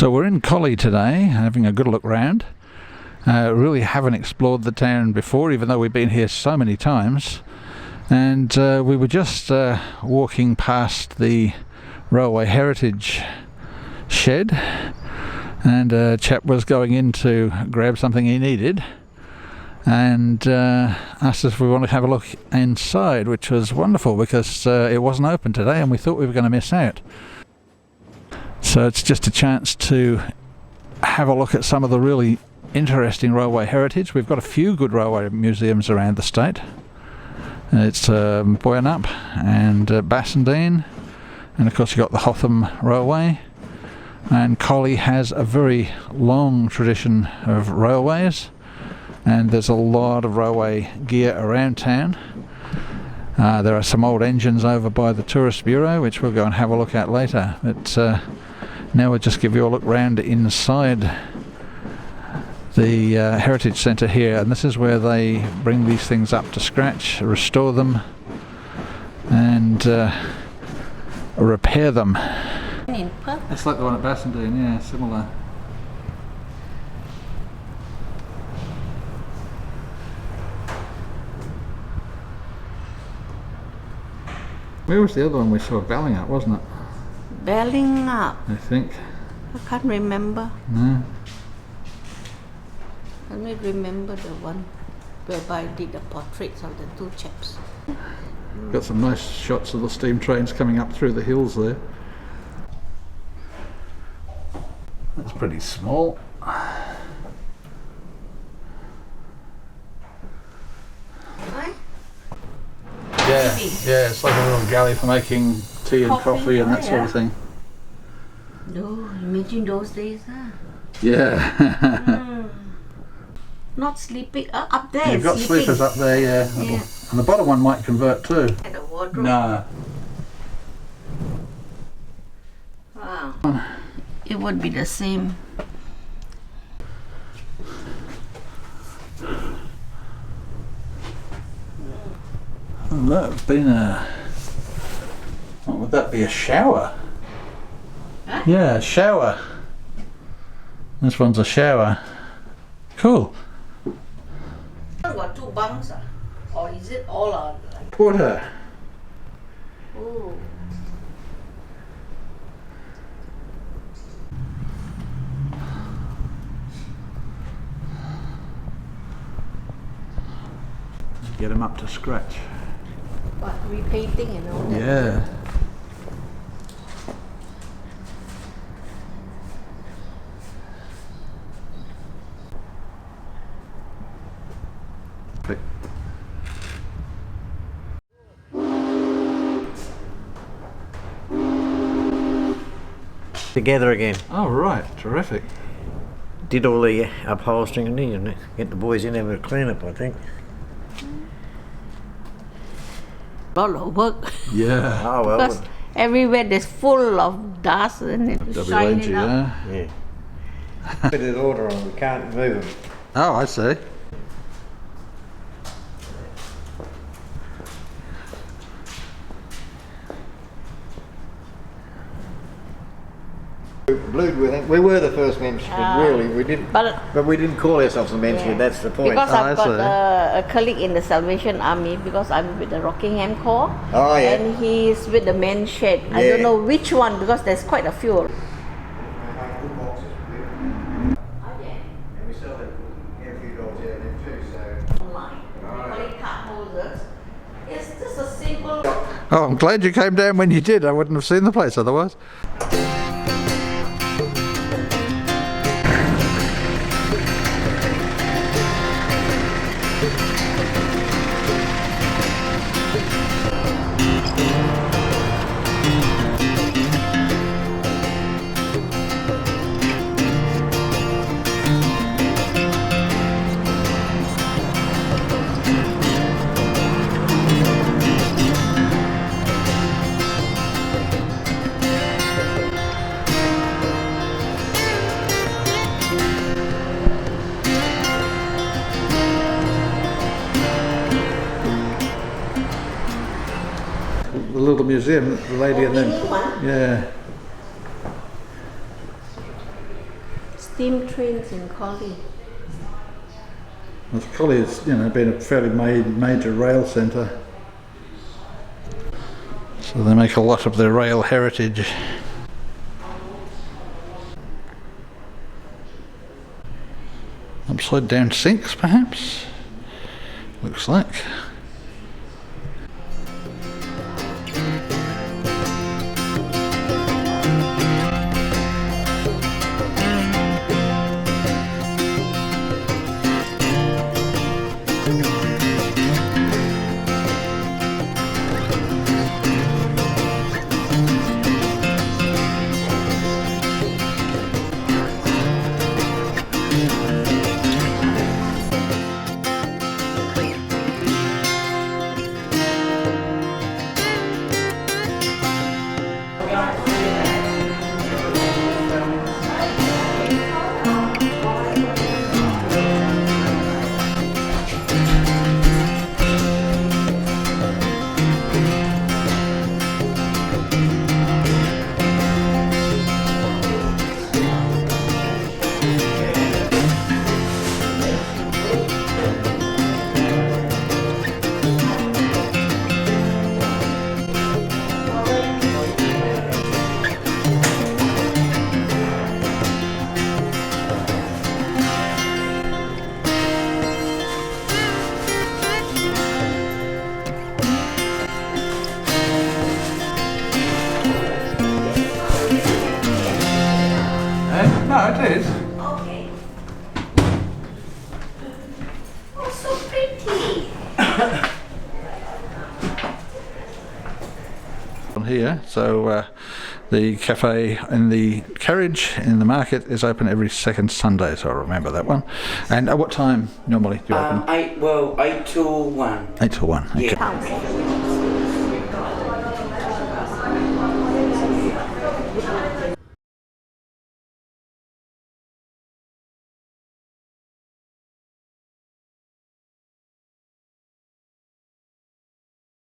So we're in Collie today, having a good look round. Really haven't explored the town before, even though we've been here so many times. And we were just walking past the Railway Heritage shed, and a chap was going in to grab something he needed, and asked us if we want to have a look inside, which was wonderful because it wasn't open today and we thought we were going to miss out. So it's just a chance to have a look at some of the really interesting railway heritage. We've got a few good railway museums around the state. It's Boyanup and Bassendean, and of course you've got the Hotham Railway. And Collie has a very long tradition of railways, and there's a lot of railway gear around town. There are some old engines over by the Tourist Bureau, which we'll go and have a look at later. But now we'll just give you a look round inside the Heritage Centre here, and this is where they bring these things up to scratch, restore them and repair them. It's like the one at Bassendean, yeah, similar. Where was the other one we saw? Ballingup, wasn't it? Ballingup, I think. I can't remember. No. I only remember the one whereby I did the portraits of the two chaps. Got some nice shots of the steam trains coming up through the hills there. That's pretty small. Right? Yeah, yeah, it's like a little galley for making tea and coffee and that sort of thing. No, imagine those days, huh? Yeah. Not sleeping, up there. You've got sleeping. sleepers up there, yeah. And the bottom one might convert too. And a wardrobe. No. Wow. It would be the same. Oh, that would have been a... What would that be, a shower? Huh? Yeah, a shower. This one's a shower. Cool. Got two bunks, or is it all like... Porter. Oh. Get them up to scratch. What, repainting and all that? Yeah. Together again. Oh right, terrific. Did all the upholstering and get the boys in, have a clean up, I think. A lot of work. Yeah. Oh well. Because everywhere there's full of dust and it's shining up. yeah. Yeah. Put an order on, we can't move them. Oh, I see. Blued, we think. We were the first Mansfield, really. We didn't, but we didn't call ourselves a Mansfield, that's the point. Because I've I got a colleague in the Salvation Army, because I'm with the Rockingham Corps. Oh, yeah. And he's with the men's shed. I don't know which one, because there's quite a few. Oh, I'm glad you came down when you did. I wouldn't have seen the place otherwise. The little museum, the lady and then... Yeah. steam trains in Collie. Well, Collie has, been a fairly major rail centre. So they make a lot of their rail heritage. Upside down sinks, perhaps? Looks like. No, it is. Okay. Oh, so pretty. On here, so the cafe in the carriage in the market is open every second Sunday, so I remember that one. And at what time normally do you open? 8 till 1. 8 till 1. Okay. Yeah.